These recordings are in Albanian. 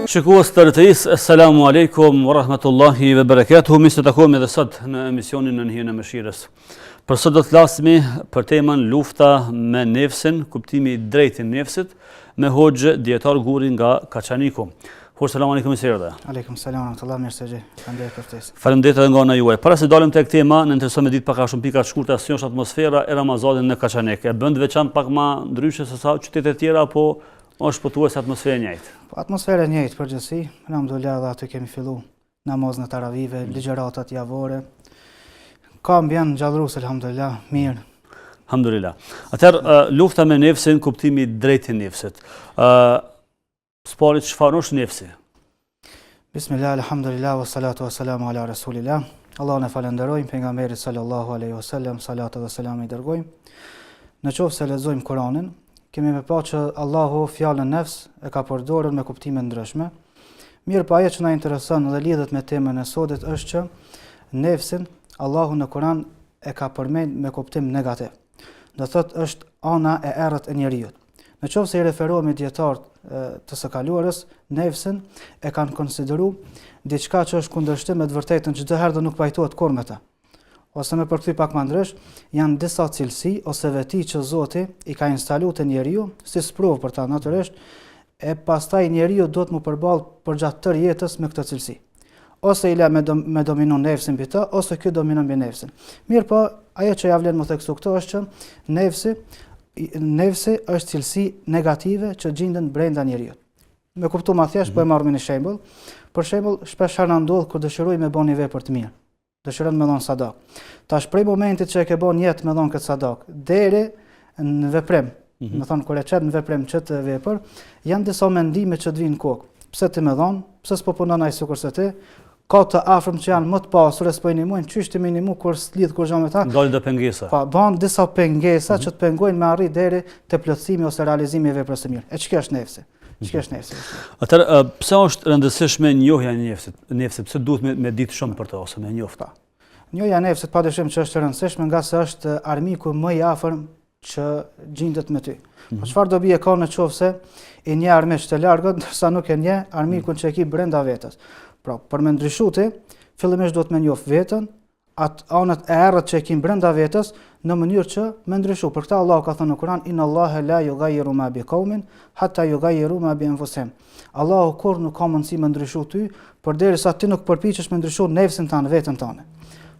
Shikues të rëtëris, assalamu alaikum wa rahmatullahi wa barakatuhu. Mi së takohemi edhe sot në emisionin në Hijen e Mëshirës. Për sot do të flasmi për temën lufta me nefsin, kuptimi i drejtë i nefsit, me hoxhë dietar Guri nga Kaçaniku. Hoxh, selam aleikum i sirë. Aleikum selam wa rahmatullahi, mirë se gjej. Faleminderit për ftesën. Faleminderit edhe nga ana juaj. Para se dalim tek tema, në intereson me ditë pak a shumë pika të shkurta si është atmosfera e Ramazanit në Kaçanik. E bën të veçantë pak më ndryshe se sa qytete të tjera, apo është pothuajse atmosferë e njëjtë? Atmosfera e njëjtë përgjithësi. Alhamdulillah, edhe aty kemi filluar namazin e taravive, ligjëratat javore. Ka ambient gjallërues, alhamdulillah, mirë. Alhamdulillah. Atëherë lufta me nefsin, kuptimi i drejtë i nefsit. Sparit çfarë është nefsi? Bismillah, alhamdulillah, wassalatu wassalamu ala rasulillah. Allahun e falenderojmë, pejgamberit sallallahu alaihi wasallam, salatu dhe selam i dërgojmë. Në qoftë se lexojmë Kur'anin, kemi me pa që Allahu fjalën nefs e ka përdorur me kuptime ndryshme. Mirë, pa ajo që na intereson dhe lidhet me temën e sotit është që nefsin Allahu në Kur'an e ka përmend me kuptim negativ. Do thotë është ana e errët e njeriu. Në qoftë se i referohemi dietarët të së kaluarës, nefsin e kanë konsideruar diçka që është kundërshtim me të vërtetën, çdo herë do nuk pajtohet kur me ta. Ose me përkthy pak më ndrysh, janë disa cilësi ose veti që Zoti i ka instaluar te njeriu si sprovë për ta natyrisht, e pastaj njeriu do të mu përballë përgjatë tërë jetës me këtë cilësi. Ose i la me dominon nefsin mbi të, ose ky dominon mbi nefsin. Mirë, po ajo që ja vlen më theksu këto është që nefsi është cilësi negative që gjenden brenda njeriu. Me kuptu ma thjesht, po e marrim një shembull. Për shembull, shpesh na ndodh kur dëshiroj me bëni vepër të mirë. Dëshiron me dhon sadak. Tash prej momentit që e ke bën jetë me dhon këtë sadak, deri në veprim, me thon kur e çet në veprim çet vepër, janë disa mendime që të vinë në kokë. Pse ti më dhon? Pse s'po punon ai sikur se ti? Ka të afërm që janë më të pasur, s'po i nimojnë, çysh të minimu kur s'lidh kur gjë me ta. Dalin do pengesa. Po, bën disa pengesa që të pengojnë me arrit deri te plotësimi ose realizimi i veprës së mirë. E ç'ka është nefsi? Ç'ka është nefsi? Atëherë, pse është rëndësishme njohja e nefsit? Pse duhet me ditë shumë për të ose me njofta? Njohja e nefsit padyshim që është e rëndësishme nga se është armiku më i afërm që gjendet me ty. Po çfarë do bie ka në qofse i një armiq të largët, ndërsa nuk e një armikun që e ki brenda vetes. Pra, për me ndryshu ti, fillimisht do të me njoh veten, atë anët e errët që e kim brenda vetes, në mënyrë që me ndryshu. Për këta Allah ka thënë në Kur'an, inna Allahe la yughayyiru ma bi qaumin hatta yughayyiru ma bi anfusihim. Allahu kur nuk ka mundësi me ndryshu ty, përderisa ti nuk përpiqesh me ndryshu nefsin tënd, veten tënde.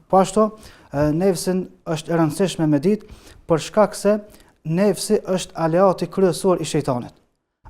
Po ashtu, nefsin është e rëndësishme me ditë, për shkak se nefsi është aleati kryesor i shejtanit.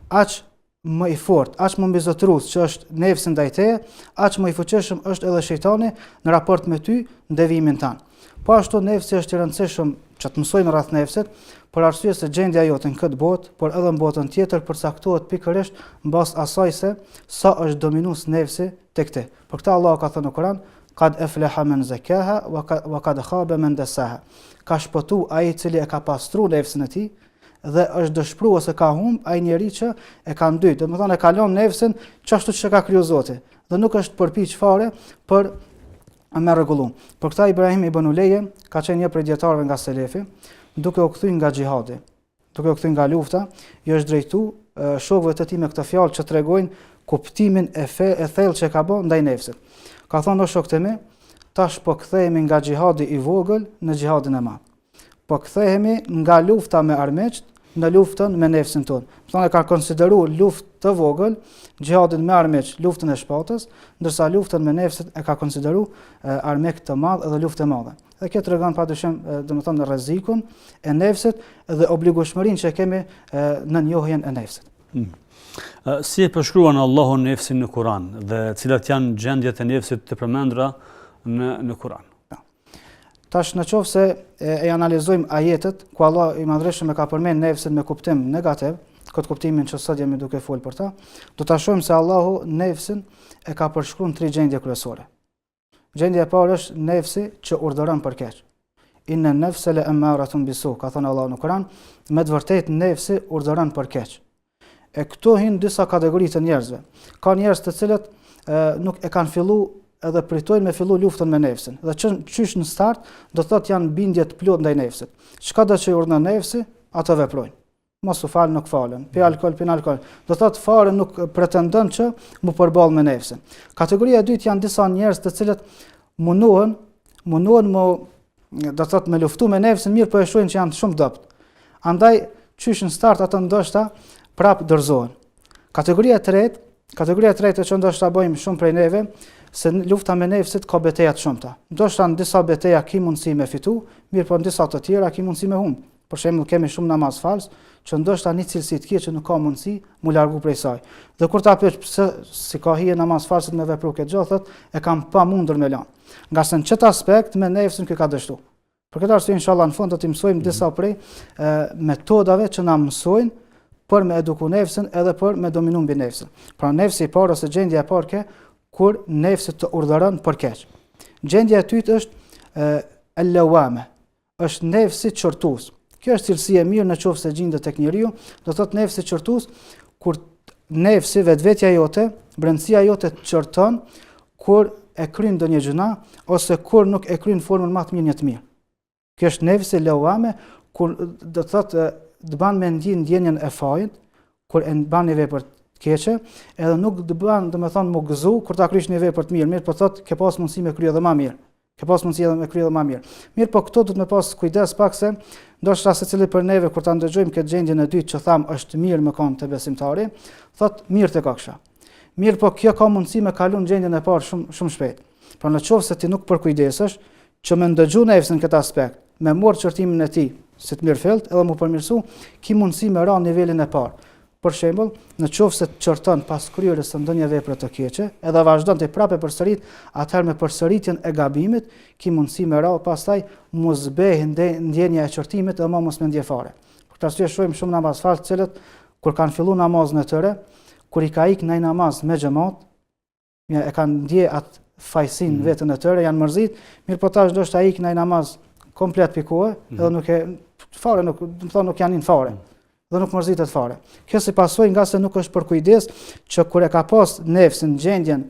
Aq më i fortë, aq më mbizotrues që është nefsi ndaj teje, aq më i fuqishëm është edhe shejtani në raport me ty në devimin tan. Po ashtu nefsi është i rëndësishëm që të mësojmë rreth nefsit, për arsye se gjendja jote në këtë botë, por edhe në botën tjetër përcaktohet pikërisht mbas asaj se sa është dominues nefsi tek te. Për këtë Allah ka thënë në Kur'an, qad aflaha man zakaha wa qad khaba man dassaha. Ka shpëtu ai i cili e ka pastruar nefsin e tij dhe është dëshpëruar ose ka humb ai njeri që e ka ndyt. Domethënë e ka lënë nefsin çashtu që ka kriju Zoti dhe nuk është përpiq fare për me rregulluar. Për këtë Ibrahim ibn Uleje ka qenë një prej dietarëve nga selefi, duke u kthyer nga xhihadi, duke u kthyer nga lufta, i është drejtuar shokëve të tij me këtë fjalë që tregojnë kuptimin e thellë që ka bën ndaj nefsit. Ka thonë o shokët e mi, tash po kthehemi nga xhihadi i vogël në xhihadin e madh. Po kthehemi nga lufta me armiqt në luftën me nefsin tonë. Thonë ka konsideruar luftë të vogël, xhihadin me armiq, luftën e shpatës, ndërsa luftën me nefsin e ka konsideruar armik të madh dhe luftë e madhe. Dhe kjo tregon padyshim domethënë rrezikun e nefsit dhe obligueshmërinë që kemi në njohjen e nefsit. Si e përshkruan Allahu nefsin në Kur'an dhe cilat janë gjendjet e nefsit të përmendura në Kur'an? Tash në qoftë se e analizojmë ajetet ku Allah i Madhreshëm e ka përmend nefsin me kuptim negativ, këtë kuptimin që sot jemi duke folur për ta, do ta shohim se Allahu nefsin e ka përshkruar në 3 gjendje kryesore. Gjendja e parë është nefsi që urdhëron për keq. Inna an-nafsa la'ammaratun bisu, ka thënë Allahu në Kur'an, me të vërtetë nefsi urdhëron për keq. E këtu hin disa kategori të njerëzve. Ka njerëz të cilët nuk e kanë filluar edhe pritojnë me fillu luftën me nefsin. Dhe qysh në start, do të thotë janë bindje të plot ndaj nefsit. Çka do që urdhëron nefsi, ato veprojnë. mos u falë nuk falen, pi alkool, pin alkool. Do thotë fare nuk pretendon që mu përball me nefsin. Kategoria e dytë janë disa njerëz të cilët mundohen do thotë me luftu me nefsin, mirë po e shohin që janë shumë dopt. Andaj qysh në start ato ndoshta prap dorëzohen. Kategoria e tretë që ndoshta bëjmë shumë prej neve, se lufta me nefsit ka beteja të shumta. Ndoshta në disa beteja ki mundësi me fitu, mirë po në disa të tjera ki mundësi me humbë. Për shembull kemi shumë namaz fals, që ndoshta një cilësi të keqe nuk ka mundësi mu largu prej saj. Dhe kur ta pyet pse si ka hije namaz falsit me vepru këtë gjë, thotë e kam pamundur me lan. Nga se në çet aspekt me nefsin ky ka dështu. Për këtë arsye inshallah në fund do t'i mësojmë disa prej metodave që na mësojnë për me eduku nefsin edhe për me dominu mbi nefsin. Pra nefsi i parë ose gjendja e parë kur nefsi të urdhëron për keq. Gjendja e dytë është el-lawame, është nefsi çortues. Kjo është cilësi e mirë nëse gjendet tek njeriu, do thotë nefsi çortues, kur nefsi vetvetja jote, brendësia jote të çorton kur e kryen ndonjë gjuna ose kur nuk e kryen formën më të mirë një të mirë. Kjo është nefsi lawame, kur do thotë të ban me ndjenjen e fajit, kur e ban një vepër të keqe, edhe nuk të ban, domethënë më gëzu kur ta krysh një vepër të mirë, po thotë ke pas mundësi me krye edhe më mirë. Mirë, po këto duhet me pas kujdes pak se ndoshta secili për neve kur ta ndëgjojmë këtë gjendjen e dytë që tham është mirë me kon te besimtari, thotë mirë te kaksha. Mirë, po kjo ka mundësi me kalu në gjendjen e parë shumë shpejt. Pra në qoftë se ti nuk përkujdesesh që me ndëgju nefsin këtë aspekt, me marr çortimin e tij si të mirëfillt edhe mu përmirësu, ki mundësi me ra nivelin e parë. Për shembull, në qoftë se të çorton pas kryerjes së ndonjë vepre të keqe, edhe vazhdon të prapë përsërit, atëherë me përsëritjen e gabimit, ki mundësi me ra pastaj mos bëhet ndjenja e çortimit edhe mos me ndje fare. Për këtë arsye shohim shumë namazfal të cilët kur kanë filluar namazin e tyre, kur i ka ikë në namaz me xhamat, e kanë ndje atë fajsin vetën e tyre, janë mërzit, mirë po tash ndoshta ikë në namaz komplet pikue, edhe nuk janë fare. Dhe nuk mërzitet fare. Kjo si pasojë nga se nuk është për kujdes që kur e ka pas nefsin gjendjen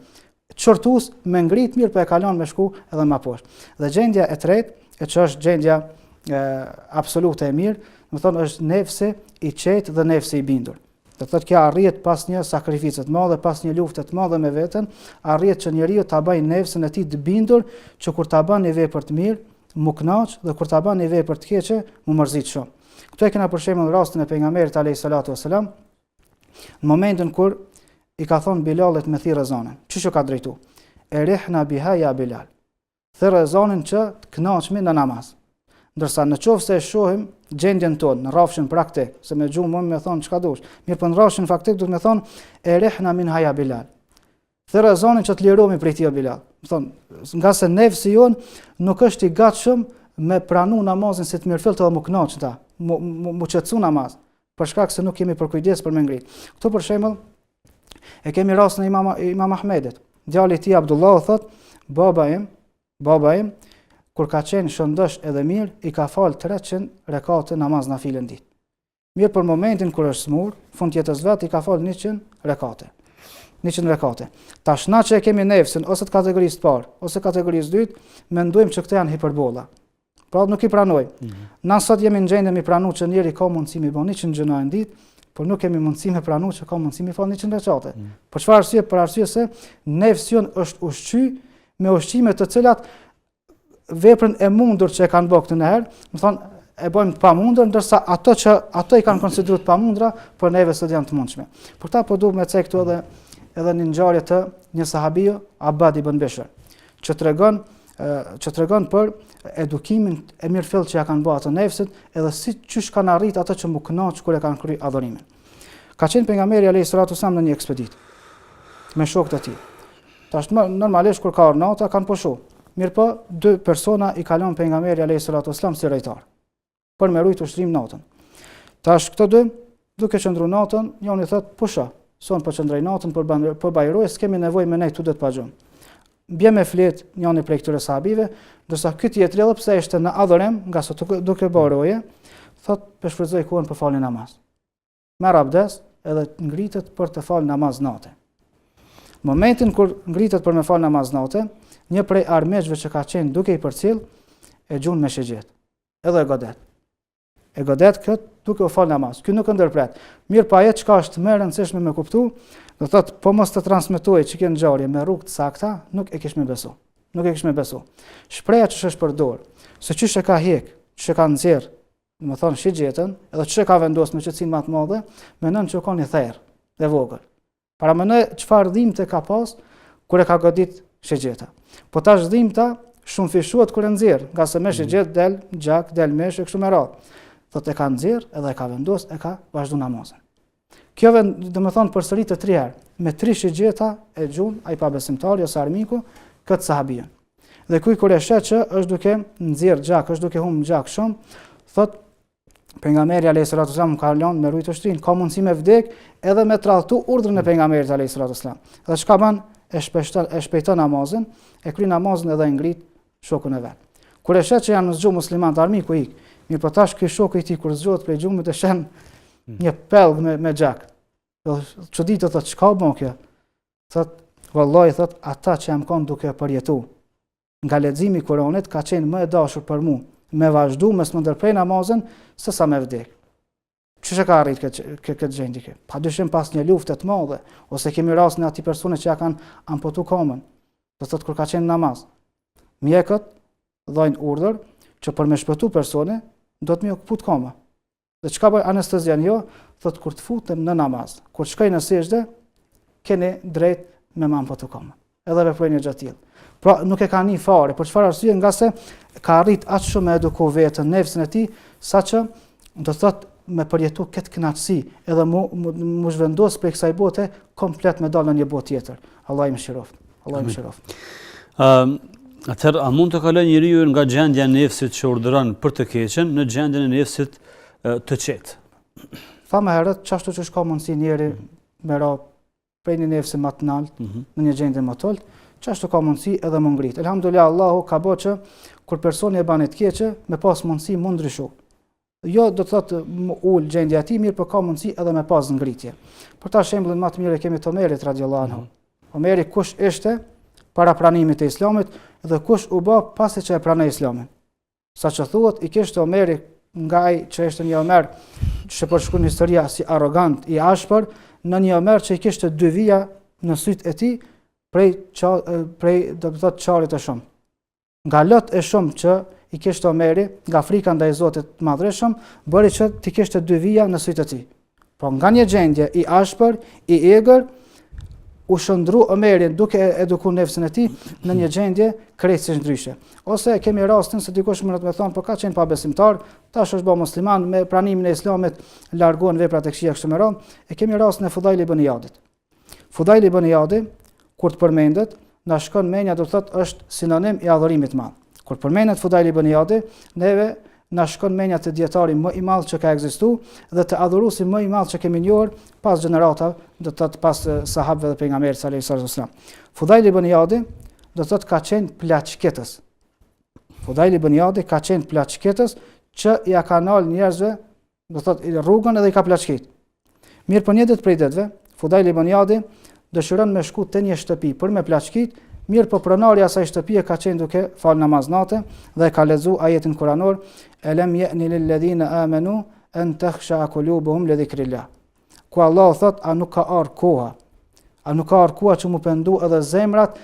çortues me ngrit mirë po e kalon me shku edhe më poshtë. Dhe gjendja e tretë, që është gjendja absolute e mirë, do thonë është nefsi i qetë dhe nefsi i bindur. Do thotë kjo arrihet pas një sakrificë të madhe, pas një lufte të madhe me veten, arrihet që njeriu ta bëjë nefsin e tij të bindur që kur ta bën një vepër të mirë, mu kënaq dhe kur ta bën një vepër të keqe, mu mërzit shumë. Këtu e kena për shembull rastin e pejgamberit alayhis salatu wassalam, në momentin kur i ka thonë Bilalit me thirrë ezanin. Çish ka drejtu? Erihna biha ya Bilal. Thirrë ezanin që të kënaqemi në namaz. Ndërsa në qoftë se e shohim gjendjen tonë në rrafshin praktik, se me gjuhë mund me thonë çka dush. Mirë, po në rrafshin faktik duhet me thonë erihna minha ya Bilal. Thirrë ezanin që të lirohemi prej tij Bilal. Do thonë, nga se nefsi jon nuk është i gatshëm me pranu namazin si të mirëfillt edhe mu kënaq ta. Mu qetësu namaz, për shkak se nuk kemi për kujdes për me ngrit. Këtu për shembull e kemi rastin e Imam Ahmedit. Djali i tij Abdullah thot, baba im kur ka qenë shëndosh edhe mirë, i ka fal 300 rekate namaz nafile në ditë. Mirë, për momentin kur është smur, fund jetës vet i ka fal 100 rekate. 100 rekate. Tash na që e kemi nefsin ose të kategorisë të parë ose kategorisë dytë, mendojmë që këto janë hiperbola. Pra nuk i pranoj. Na sot jemi në gjendje mi pranu që njeri ka mundësi mi bën 100 gjëna në ditë, por nuk kemi mundësi me pranu që ka mundësi mi fal 100 rekate. Për çfarë arsye? Për arsye se nefsi jon është ushqy me ushqime të cilat veprën e mundur që e kanë bërë këtë herë, do thonë e bëjmë të pamundur, ndërsa ato i kanë konsideruar të pamundra, por neve sot janë të mundshme. Për këtë po duhet me cek këtu edhe një ngjarje të një sahabiu, Abbad ibn Bishr, që tregon për edukimin e mirëfillt që ja kanë bërë ato nefsit, edhe si çysh kanë arrit ato që mu kënaq kur e kanë kryer adhurimin. Ka qenë pejgamberi alayhis salatu wasallam në një ekspeditë me shokët e tij. Tash normalisht kur ka ornata kanë pushu. Mirë po, 2 persona i kalon pejgamberi alayhis salatu wasallam si rejtar për me rujt ushtrim natën. Tash këto 2 duke qëndruar natën, njëri thot pusha, son po qëndroj natën për bajroj, s'kemi nevojë me ne këtu det pa gjum. Bje me flet njëri prej këtyre sahabive, ndërsa ky tjetri edhe pse ishte në adhurim, nga sa duke bajroje, thot po shfrytëzoj kohën për falë namaz. Merr abdes edhe ngritet për të falë namaz natë. Momentin kur ngritet për me falë namaz natë, një prej armiqve që ka qenë duke i përcjell e gjun me shigjet. Edhe e godet. e godet këtë duke u fal namaz. Ky nuk ndërpret. Mirë pa ajo çka është më e rëndësishme me kuptu, do thotë po mos të transmetoj që ke ngjarje me rrugë të sakta, nuk e kish me besu. Nuk e kish me besu. Shpreha që është përdor, se çysh e ka hek, çysh e ka nxjerr, do të thonë shigjetën, edhe çysh e ka vendosur me qetësinë më të madhe, mendon që ka një therr dhe vogël. Para mendoj çfarë dhimbte ka pas kur e ka godit shigjeta. Po tash dhimbta shumë fishuat kur e nxjerr, nga se me shigjet del gjak, del mesh e kështu me radhë. Thotë e ka nxjerr edhe e ka vendosur, e ka vazhduar namazin. Kjo do të thonë përsërit të 3 herë, me 3 shigjeta e gjun ai pabesimtari ose armiku këtë sahabien. Dhe kur e shet që është duke nxjerr gjak, është duke humb gjak shumë, thotë pejgamberi alayhis salatu wasallam ka lënë me rujt ushtrin, ka mundësi me vdek edhe me tradhtu urdhrin e pejgamberit alayhis salatu wasallam. Dhe çka bën? E shpejton namazin, e kryen namazin edhe e ngrit shokun e vet. Kur e shet që janë në zgjumë muslimanët, armiku ik. Mirë po tash ky shoku i tij kur zgjohet prej gjumit e shen një pellg me gjak. Çuditë thotë çka bën kjo? Thotë vallahi thotë ata që jam kon duke përjetu. Nga leximi i Kuranit ka qenë më e dashur për mua me vazhdu mes më ndërprej namazin se sa me vdek. Çish e ka arrit këtë gjendje kë? Padyshim pas një lufte të madhe ose kemi rastin e atij persone që ja kanë amputuar komën. Do thotë kur ka qenë namaz. Mjekët dhajnë urdhër që për me shpëtu persone do të më okuput koma. Dhe çka bëj anestezian jo, thotë kur të futem në namaz, kur shkoj në sejdë, keni drejt me më amputu koma. Edhe veproj një gjatë tillë. Pra nuk e ka një fare, për çfarë arsye? Nga se ka arrit aq shumë me eduku vetën, nefsin e tij, saqë do thotë me përjetu këtë kënaqësi, edhe mu zhvendos prej kësaj bote komplet me dalë në një botë tjetër. Allah i mëshiroft. Allah i mëshiroft. Atëherë, a mund të kaloj njeriu nga gjendja e nefsit që urdhëron për të keqen në gjendjen e nefsit të qetë? Tha më herët, çashtu që ka mundësi njeri me ra prej një nefsi më të lartë në një gjendje më të ulët, çashtu ka mundësi edhe më ngrit. Elhamdulillah, Allahu ka bëu që kur personi e bën të keqe, me pas mundësi mund ndryshu. Jo do të thotë ul gjendja e tij, mirë, por ka mundësi edhe me pas ngritje. Për ta shembullin më të mirë kemi të Omerit radhiyallahu anhu. Omeri kush ishte para pranimit të Islamit dhe kush u bë pasi që e pranoi Islamin. Saqë thuhet i kishte Omeri nga ai që ishte një Omer që përshkruan historia si arrogant i ashpër, në një Omer që i kishte 2 vija në syt e tij prej do të thotë çarit të shumë. Nga lot e shumë që i kishte Omeri, nga frika ndaj Zotit të Madhreshëm, bëri që ti kishte 2 vija në syt e tij. Po nga një gjendje i ashpër, i egër, u shëndru Omerin duke eduku nefsin e tij në një gjendje krejtësisht ndryshe. Ose kemi rastin se dikush mund të më thonë, po ka qenë pabesimtar, tash është bërë musliman, me pranimin e Islamit largohen veprat e këqija kështu me radhë. E kemi rastin e Fudail ibn Iyadit. Fudail ibn Iyadi, kur të përmendet, na shkon menja do të thotë është sinonim i adhurimit të madh. Kur përmendet Fudail ibn Iyadi, neve na shkon menja të dietari më i madh që ka ekzistuar dhe të adhuruesi më i madh që kemi njohur pas gjeneratave, do të thotë pas sahabëve dhe pejgamberit sallallahu alaihi wasallam. Fudail ibn Iyadi do të thotë ka qenë plaçketës. Fudail ibn Iyadi ka qenë plaçketës që ja ka nal njerëzve, do të thotë rrugën edhe i ka plaçkit. Mirë po një ditë prej ditëve, Fudail ibn Iyadi dëshiron me shku te një shtëpi për me plaçkit. Mirë po pronari asaj shtëpie ka qenë duke fal namaz natë dhe ka lexuar ajetin kuranor Elem ya'ni lil ladhina amanu an takhsha qulubuhum li dhikrillah. Ku Allah thot a nuk ka ardhur koha? A nuk ka ardhur koha që mu pendu edhe zemrat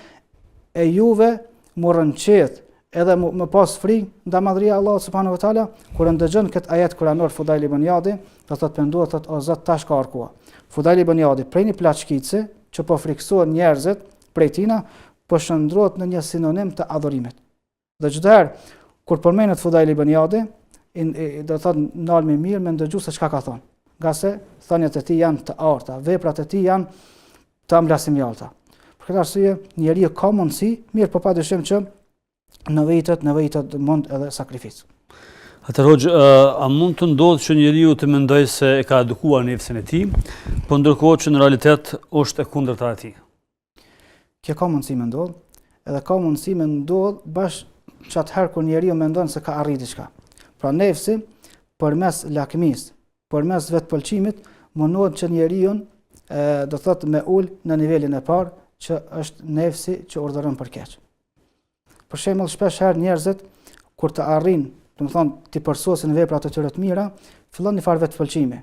e juve mu rënqet edhe më pas frikë nda madhria Allah subhanahu wa taala? Kur ndëgjon këtë ajet kuranor Fudail ibn Iyadi, do thot penduat thot o Zot tash ka ardhur koha. Fudail ibn Iyadi prej një plaçkice që po friksohen njerëzit prej tina, po shndrohet në një sinonim të adhurimit. Dhe çdo herë kur përmendet Fudail ibn Iyadi, do thotë nal më mirë me ndëgju se çka ka thonë. Nga se thëniet e tij janë të arta, veprat e tij janë të amlasimjalta. Për këtë arsye njeriu ka mundësi, mirë po padyshim që në vetë mund edhe sakrificë. Atëherë Hoxh, a mund të ndodhë që njeriu të mendojë se e ka edukuar nefsin e tij, po ndërkohë që në realitet është e kundërta e tij? Kjo ka mundësi me ndodhë, edhe ka mundësi me ndodhë bashkë që atëherë kur njeriu mendon se ka arrit diçka. Pra nefsi përmes lakmisë, përmes vetpëlqimit, mundohet që njeriu do thotë me ul në nivelin e parë që është nefsi që urdhëron për keq. Për shembull, shpesh herë njerëzit kur të arrin domethënë ti përsosin veprat e tyre të mira, fillon një farë vetëpëlqimi.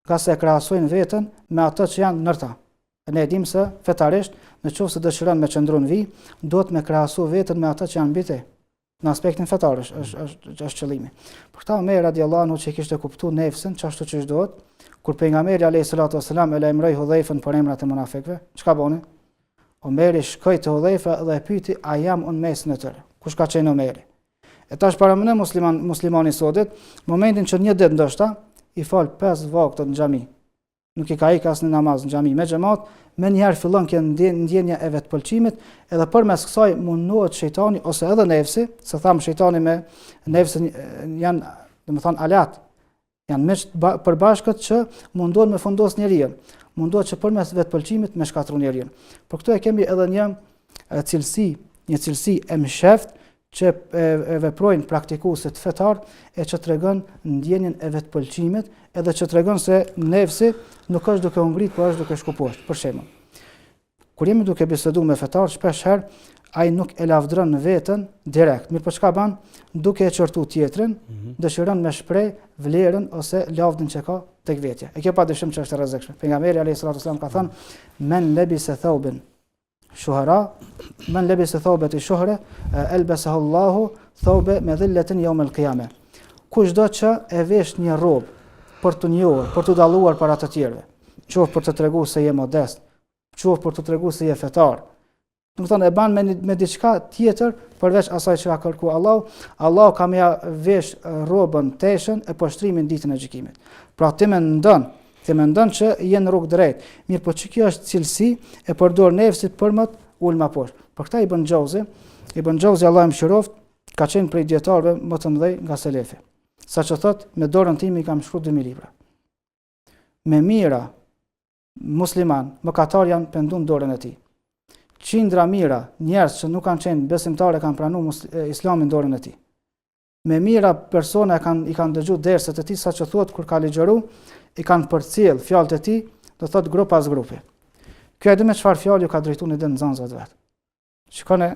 Ka se e krahasojnë veten me ato që janë ndër ta. Ne e dim se fetarisht, nëse dëshiron me qëndru në vi, duhet me krahasu veten me ata që janë mbi te. Në aspektin fetar është qëllimi. Për këta Omeri radiallahu anhu që kishte kuptuar nefsin, çashtu që duhet, kur pejgamberi alayhis salatu wassalam e lajmëroi Hudhaifën për emrat e munafikëve, çka boni? Omeri shkoi te Hudhaifa dhe e pyeti, a jam unë mesin e tyre? Kush ka qenë Omeri? E tash para më muslimani sotit, momentin që një ditë ndoshta i fal 5 vakte në xhami. Nuk i ka ikë asnjë namaz në xhami me xhamat, më njëherë fillon kjo ndjenja e vetpëlqimit, edhe përmes kësaj mundohet shejtani ose edhe nefsi, se tham shejtani me nefsin janë, domethënë alat, janë miq përbashkët që mundohen me fundos njeriu. Mundohet që përmes vetpëlqimit me shkatërru njeriu. Por këtu e kemi edhe një cilësi e msheft që e veprojnë praktikuesit fetar e që tregon ndjenjen e vetpëlqimit, edhe që tregon se nefsi nuk është duke u ngrit, por është duke shku poshtë. Për shembull, kur jemi duke biseduar me fetar, shpesh herë ai nuk e lavdron veten direkt, mirë po çka bën? Duke e çortu tjetrin, dëshiron me shpreh vlerën ose lavdën që ka tek vetja. E kjo padyshim që është e rrezikshme. Pejgamberi alayhis salatu wasallam ka thënë: "Men labisa thawban shuhara, men labisa thawbati shuhra, albasahu Allahu thawba madhillatin yawm al-qiyamah." Kushdo që e vesh një rrobë për të njohur, për të dalluar para të tjerëve, qoftë për të treguar se je modest, qoftë për të treguar se je fetar. Domethënë e bën me diçka tjetër përveç asaj që ka kërkuar Allahu. Allahu ka më vesh rrobën teshën e poshtrimin ditën e gjykimit. Pra ti mendon që je në rrugë drejt. Mirë, po kjo është cilësi e përdor nefsit për më ulma poshtë. Për këtë Ibn Xhauzi Allahu më shëroft, ka qenë prej dietarëve më të mëdhej nga selefi. Saqë thot, me dorën time i kam shkruar 2000 libra. Me mira musliman, mëkatar janë penduar dorën e tij. Qindra mira njerëz që nuk kanë qenë besimtarë kanë pranuar islamin dorën e tij. Me mira persona i kanë dëgjuar derset e tij, saqë thuhet kur ka ligjëru, i kanë përcjell fjalët e tij, do thot grup pas grupi. Kjo edhe me çfarë fjalë ju ka drejtuar në nxënësat vet. Shikoni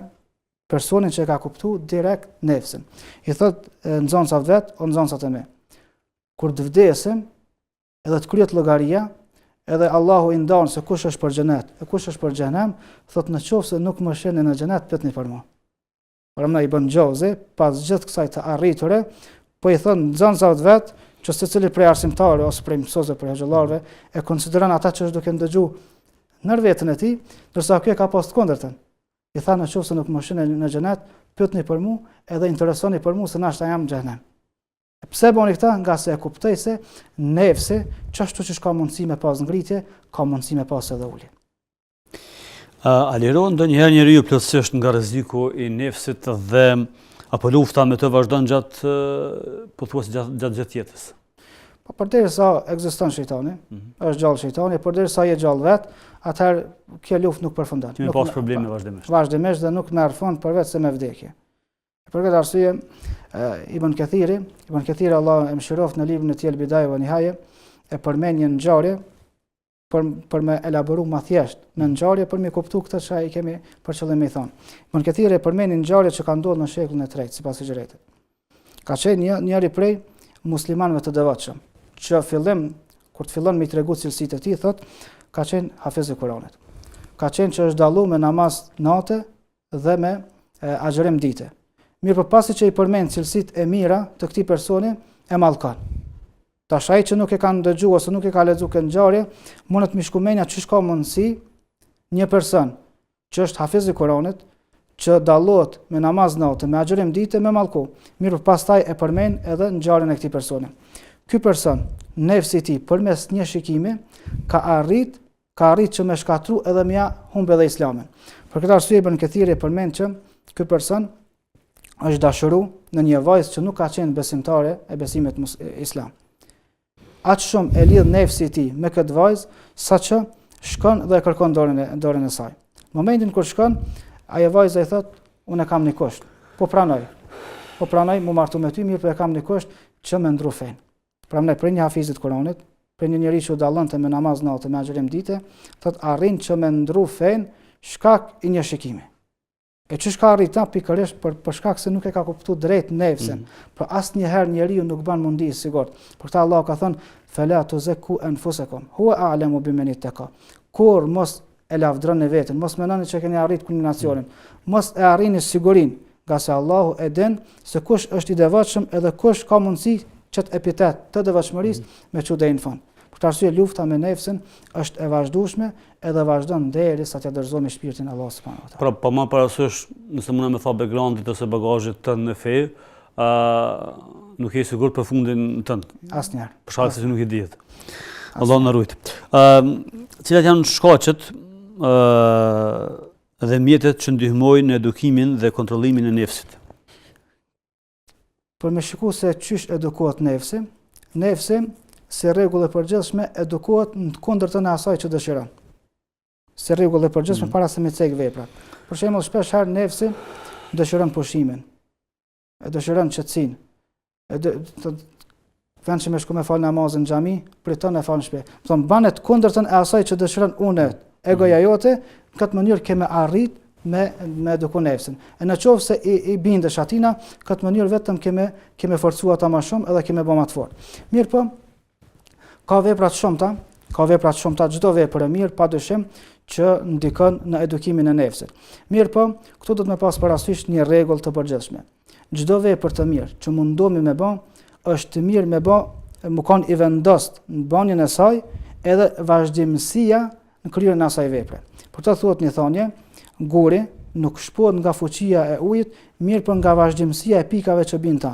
personin që e ka kuptuar direkt nefsin. I thot nxënësat vet, o nxënësat e mi. Kur të vdesim, edhe të kryet llogaria, edhe Allahu i ndan se kush është për xhenet e kush është për xhenem, thot nëse nuk më sheni në xhenet, pyetni për mua. Prandaj Ibn Xhauzi, pas gjithë kësaj të arriture, po i thon nxënësat vet, që secili prej arsimtarëve ose prej mësuesve, prej xhallarëve, e konsideron ata që është duke ndëgju në vetën e tij, ndërsa ky e ka pas të kundërtën. I tha nëse nuk më shini në xhenet, pyetni për mua, edhe interesoni për mua se nashta jam në xhenem. Pse bëni këtë? Nga se e kuptoj se nefsi, çashtu që ka mundësi me pas ngritje, ka mundësi me pas edhe ulje. A liron ndonjëherë njeriu plotësisht nga rreziku i nefsit dhe apo lufta me të vazhdon gjatë pothuajse gjatë jetës? Po përderisa ekziston shejtani, është gjallë shejtani, përderisa je gjallë vet, atëherë kjo luftë nuk përfundon. Nuk pas probleme vazhdimisht. Vazhdimisht dhe nuk merr fund përveç se me vdekje. Për këtë arsye, Ibn Kathiri Allah e mëshiroft në librin e tij Al-Bidaya wa Nihaya e përmend një ngjarje për me elaboru ma thjesht në ngjarje për me kuptu këtë që i kemi për qëllim me i thonë. Ibn Kathiri e përmend një ngjarje që ka ndodhur në shekullin e 3 sipas Hijretit. Ka qenë njëri prej muslimanëve të devotshëm, që kur të fillon me i tregu cilësitë e tij, thot, ka qenë hafiz i Kuranit. Ka qenë që është dalluar me namaz natë dhe me agjërim dite. Mirë për pasi që i përmend cilësitë e mira të këtij personi, e mallkon. Tash ai që nuk e kanë dëgjuar ose nuk e ka lexuar këtë ngjarje, mundet me shkumenja çish ka mundësi një person që është hafiz i Kuranit, që dallohet me namaz natë, me agjërim dite, me mallku. Mirë për pastaj e përmend edhe ngjarjen e këtij personi. Ky person, nefsi i tij përmes një shikimi ka arrit që me shkatru edhe mja humbe dhe islamin. Për këtë arsye Ibn Kathiri e përmend që ky person është dashuru në një vajzë që nuk ka qenë besimtare e besimit islam. Aq shumë e lidh nefsi i tij me këtë vajzë, saqë shkon dhe e kërkon dorën e saj. Momentin kur shkon, ajo vajza i thot, unë kam një kusht, po pranoj mu martu me ty, mirë po e kam një kusht që me ndru fen. Prandaj për një hafizit Kuranit, për një njeri që u dallonte me namaz natë, me agjërim dite, thot arrin që me ndru fen shkak i një shikimi. E çish ka arrita pikërisht për shkak se nuk e ka kuptuar drejt nefsin. Por asnjëherë njeriu nuk bën mundi sigurt. Për këtë Allah ka thënë fala tuzakku anfusakum huwa a'lamu biman ittaqa. Kur mos e lavdroni veten, mos mendoni që keni arrit kulminacionin, mos e arrini sigurinë, nga se Allahu e din se kush është i devotshëm edhe kush ka mundësi çet epitet të devotshmërisë me çu deri në fund. Për këtë arsye lufta me nefsin është e vazhdueshme edhe vazhdon derisa të dorëzohemi shpirtin Allahu subhanahu wa taala. Pra, po më parasysh, nëse mund me tha backgroundit ose bagazhit tënd në fe, nuk je sigurt për fundin tënd. Asnjëherë. Për shkak se nuk e dihet. Allah na rujt. Cilat janë shkaqet dhe mjetet që ndihmojnë në edukimin dhe kontrollimin e nefsit? Për me shikuar se çysh edukohet nefsi, nefsi si rregull e përgjithshme edukohet në kundërtën e asaj që dëshiron. Si rregull e përgjithshme para se me cek veprat. Për shembull, shpesh herë nefsi dëshiron pushimin, e dëshiron qetësinë, vend që me shku me fal namazin në xhami, priton e fal në shtëpi. Thon banet kundërtën e asaj që dëshiron unë, egoja jote, në këtë mënyrë keme arrit me eduku nefsin. E në qovë se i bindesh atina, këtë mënyrë vetëm keme forcua ta ma shumë edhe keme bëma të fort. Mirë po, ka veprat shumëta, çdo vepër e mirë, pa dyshim që ndikon në edukimin e nefsit. Mirë po, këtu do të me pas parasysh një rregull të përgjithshme. Çdo vepër të mirë që mundohemi me bë, është të mirë me bë, më kanë i vendost në banjën e saj, edhe vazhdimësia në kryerjen e asaj vepre. Për të thuhet një thonje, guri nuk shpohet nga fuqia e ujit, mirë për nga vazhdimësia e pikave që bin ta.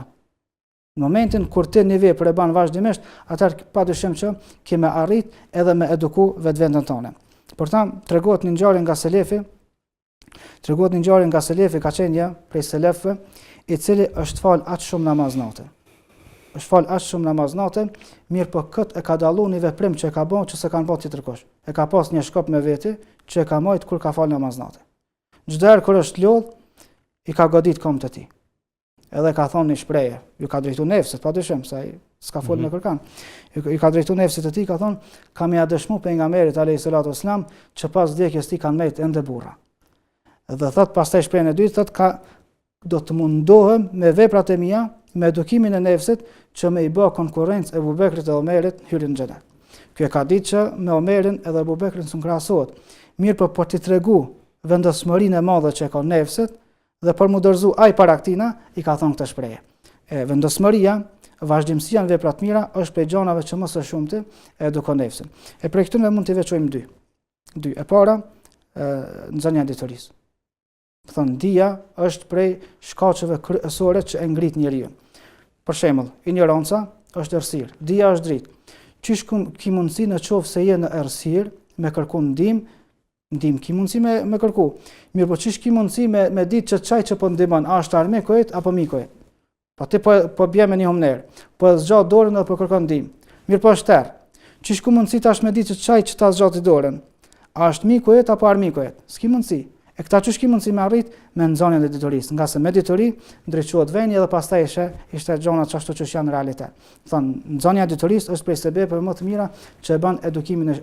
Në momentin kur ti një vepër e ban vazhdimisht, atëherë padyshim që keme arrit edhe me eduku vetveten tonë. Por tam tregohet një ngjarje nga selefi, ka qenë një prej selefëve, i cili është fal aq shumë namaz natë. Mirë po këtë e ka dallu një veprim që e ka bën që se kanë bën tjetër kush. E ka pas një shkop me veti që e ka marrë kur ka fal namaz natë. Çdo herë kur është lodh, i ka godit këmbët e tij. Edhe ka thonë një shprehje, ju ka drejtuar nefsit, padyshim se ai s'ka fol me kërkan. I ka drejtuar nefsit të tij, ka thonë, kam ia dëshmu pejgamberit alayhis salatu wassalam që pas vdekjes tij kanë mbet ende burra. Dhe thot pastaj shprehjen e dytë, thot do të mundohem me veprat e mia, me edukimin e nefsit që me i bë konkurrencë Ebu Bekrit dhe Omerit hyrin në xhenet. Ky e ka ditë që me Omerin edhe Ebu Bekrin s'u krahasohet. Mirë po për t'i tregu vendosmërinë e madhe që e ka nefsit dhe për mu dorëzu ai para këtina, i ka thonë këtë shprehje. Vendosmëria, vazhdimësia në vepra të mira është prej gjanave që më së shumti e edukon nefsin. E prej këtyre mund t'i veçojmë dy. E para, nxënia e ditorisë. Thonë, dija është prej shkaqeve kryesore që e ngrit njeriu. Për shembull, ignoranca është errësirë, dija është dritë. Qysh ki mundësi në qoftë se je në errësirë me kërku ndim ki mundësi me kërku. Mirë, po qysh ki mundësi me ditë që çaj që po ndihmon, a është armiku yt apo miku yt? Po ti po bie me një humner, po zgjat dorën apo kërkon ndihmë. Mirë, po është tërë. Qysh ku mundësi tash me ditë që çaj që ta zgjati dorën, a është miku yt apo armiku yt? S'ki mundësi. E këta qysh ki mundësi me arrit me nxënien e ditorisë, nga se me ditori ndriçohet veni edhe pastaj ishte gjona ashtu që janë realitet. Thonë, nxënia e ditorisë është prej sebepeve më të mira që e bën edukimin e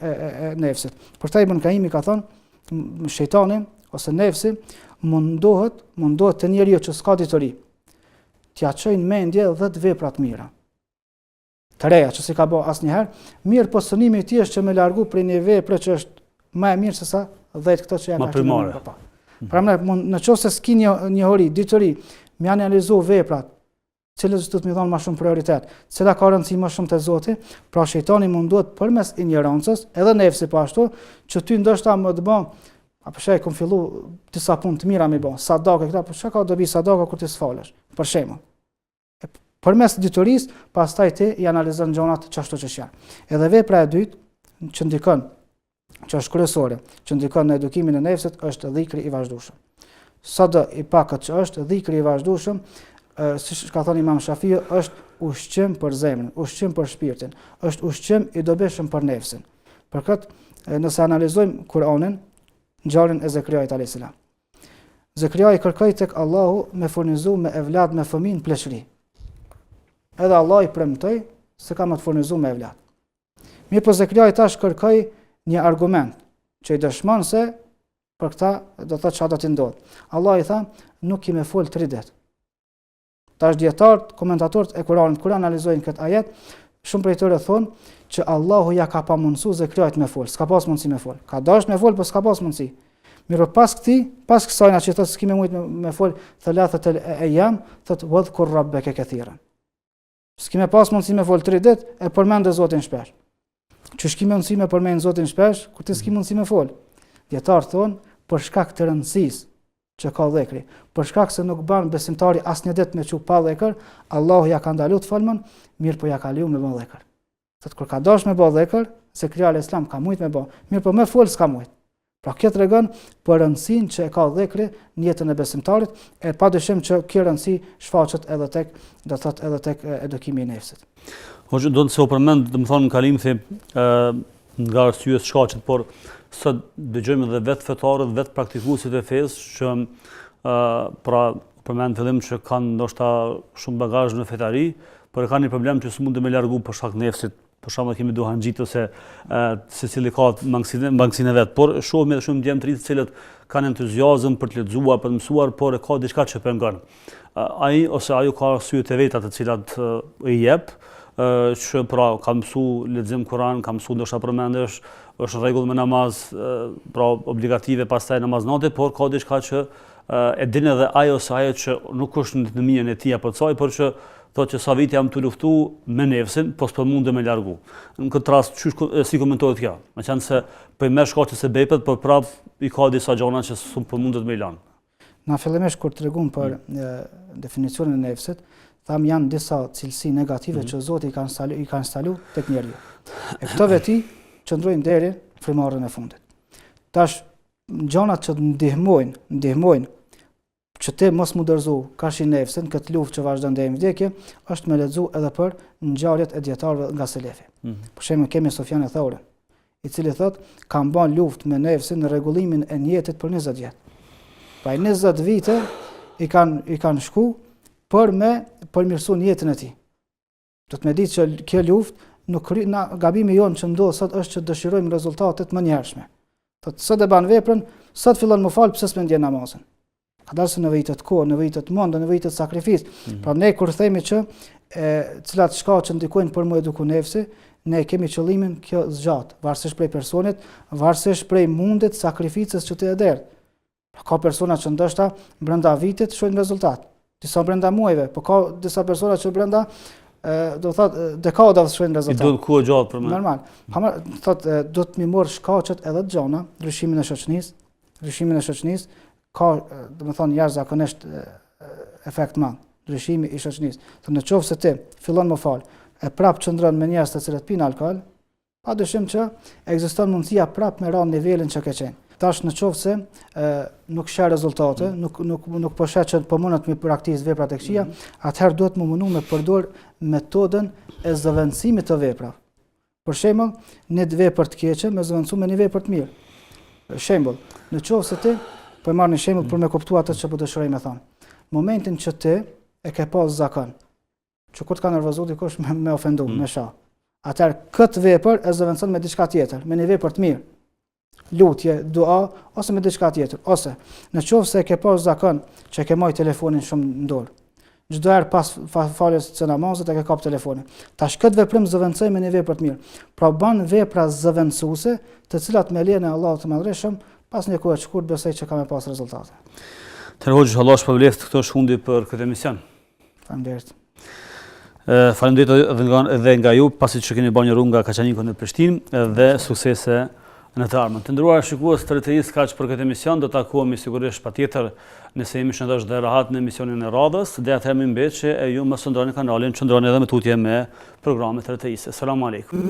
nefsit. Për ta Ibn Kaimi ka thonë, shejtani ose nefsi mundohet të njeriu që s'ka ditori, t'ia çojnë mendje 10 vepra të mira. Të reja që si ka bë asnjëherë, mirë po synimi i tij është që me largu prej një vepre që është më e mirë se sa 10 këto që janë primare. Pra në qoftë se s'ki njohuri, ditori, më analizo veprat, cilës do të më dhonë më shumë prioritet, cila ka rëndësi më shumë te Zoti, pra shejtani mundohet përmes ignorancës, edhe nefsi po ashtu, që ty ndoshta më të bën, apo shej kom fillu disa punë të mira më bën, sadaka këta, po çka ka dobi sadaka kur ti s'falesh, për shembull. Përmes ditorisë, pastaj ti i analizon gjonat çashtu që janë. Edhe vepra e dytë që ndikon që është kryesore, që ndikon në edukimin e nefsit, është dhikri i vazhdueshëm. Sado i pakët që është dhikri i vazhdueshëm, siç ka thënë Imam Shafiu, është ushqim për zemrën, ushqim për shpirtin, është ushqim i dobishëm për nefsin. Për këtë, nëse analizojmë Kur'anin, ngjarjen e Zekriait alayhis salam. Zekria i kërkoi tek Allahu me furnizu me evlad me fëmijë pleqëri. Edhe Allah i premtoi se ka më të furnizu me evlad. Mirë po Zekria i tash kërkoi një argument që i dëshmon se për këta do të thotë çfarë do t'i ndodh. Allah i tha, nuk i më fol 3 ditë. Tash dietarët, komentatorët e Kuranit kur analizojnë këtë ajet, shumë prej tyre thonë që Allahu ja ka pamundsuar Zekriait me fol, s'ka pas mundësi me fol. Ka dashur me fol, por s'ka pas mundësi. Mirë, pas kësaj na që thotë s'ki më mujt me fol thalathat al-ayyam, thotë wadhkur rabbaka kathiran. S'ki më pas mundësi me fol 3 ditë, e përmend Zotin shpesh. Që s'ki më mundësi me përmend Zotin shpesh, kur ti s'ki mundësi me fol. Dietarët thonë për shkak të rëndësisë që ka dhekri, për shkak se nuk ban besimtari asnjë ditë me çu pa dhekër, Allahu ja ka ndaluar të folmën, mirë po ja ka leju me bë dhekër. Thotë kur ka dash me bë dhekër, Zekria alayhis salam ka mujt me bë, mirë po me fol s'ka mujt. Pra kjo tregon për rëndësinë që ka dhekri në jetën e besimtarit, e padyshim që kjo rëndësi shfaqet edhe tek, do thotë edhe tek edukimi i nefsit. Hoxha, do të se u përmend, domethënë në kalim nga arsye të shkaqet, por sot dëgjojmë edhe vetë fetarët, vetë praktikuesit e fesë që pra përmend fillim që kanë ndoshta shumë bagazh në fetari, por kanë një problem që s'mund të më largu për shkak të nefsit. Për shembull kemi duhanxhit ose secili ka mangësinë e vet, por shohim edhe shumë djemtëri të cilët kanë entuziazëm për të lexuar, për të mësuar, por ka diçka që pengon. Ai ose ajo ka arsyet e veta të cilat i jep, që pra ka mësu lexim Kur'an, ka mësu ndoshta përmendesh, është rregull me namaz, pra obligative pastaj namaz natë, por ka diçka që e din edhe ai ose ajo që nuk është në mirën e tij apo të saj, por që thotë që sa vite jam të luftu me nefsin, po s'po mundem me largu. Në këtë rast, si komentohet kjo? Me qenë se po i merr shkaqes së bepet, por prap i ka disa gjëra që s'po mundet me lanë. Na fillimisht kur tregum për definicionin e nefsit, tham janë disa cilësi negative që Zoti i ka instalu tek njeriu. E këto veti qëndrojnë deri në frymëmarrjen e fundit. Tash gjonat që ndihmojnë që te mos mu dërzu kashi nefsin, këtë luftë që vazhdon deri në vdekje, është me lexu edhe për ngjarjet e dietarëve nga selefi. Për shembull kemi Sufjan e Thaurin, i cili thotë kam bën luftë me nefsin në rregullimin e njetit për 20 vjet. Pra 20 vite i kanë shku për me përmirësu jetën e tij. Do të më ditë që kjo luftë gabimi jonë që ndodh sot është që dëshirojmë rezultatet më njershme. Thotë sot e ban veprën, sot fillon më fal pse s'më ndjen namazin. Ka dalë në vite të kohë, në vite të mundë, në vite të sakrificë. Pra ne kur themi që cilat shkaqe ndikojnë për mu eduku nefsi, ne kemi qëllimin kjo zgjat, varësisht prej personit, varësisht prej mundit, sakrificës që të e derë. Ka persona që ndoshta brenda vitit shohin rezultat, disa brenda muajve, po ka disa persona që brenda do thotë dekadave shohin rezultat. I duhet kohë gjatë për me. Normal. Thotë do të më marr shkaqet edhe të gjona, ndryshimin e shoqënisë, ka, domethënë jashtëzakonisht efekt madh, ndryshimi i shoqënisë. Në qoftë se ti fillon më fal, e prap qëndron me njerëz të cilët pinë alkool, padyshim që ekziston mundësia prap me rënë nivelin që ke qenë. Tash në qoftë se nuk sheh rezultate, nuk po sheh që po mundet me praktikë veprat e këqija, atëherë duhet më mundu me përdor metodën e zëvendësimit të veprave. Për shembull, një vepër të keqe me zëvendësu me një vepër të mirë. Për shembull, në qoftë se ti po e marr një shembull për me kuptuar atë që po dëshiroj me thonë. Momentin që ti e ke pas zakon, që kur të ka nervozu dikush me ofendu, me shah. Atëherë këtë vepër e zëvendëson me diçka tjetër, me një vepër të mirë. Lutje, dua ose me diçka tjetër, ose në qoftë se e ke pas zakon që e ke marrë telefonin shumë në dorë. Çdo herë pas faljes së namazit e ke kap telefonin. Tash këtë veprim zëvendësoj me një vepër të mirë. Pra bën vepra zëvendësuese, të cilat me lejen e Allahut të Madhreshëm pas një kohë të shkurt besoj që ka me pas rezultate. Të Hoxha, Allah shpërbleft këto shfundi për këtë emision. Faleminderit. Faleminderit edhe nga ju, pasi që keni bërë një rrugë nga Kaçaniku në Prishtinë dhe suksese në të ardhmen. Të nderuar shikues të RTV-s, kaq për këtë emision, do të takohemi sigurisht patjetër nëse jemi shëndosh dhe rahat në emisionin e radhës, dhe atëherë më mbet që ju mos ndroni kanalin, çndroni edhe me tutje me programet të RTV-s. Selam aleikum.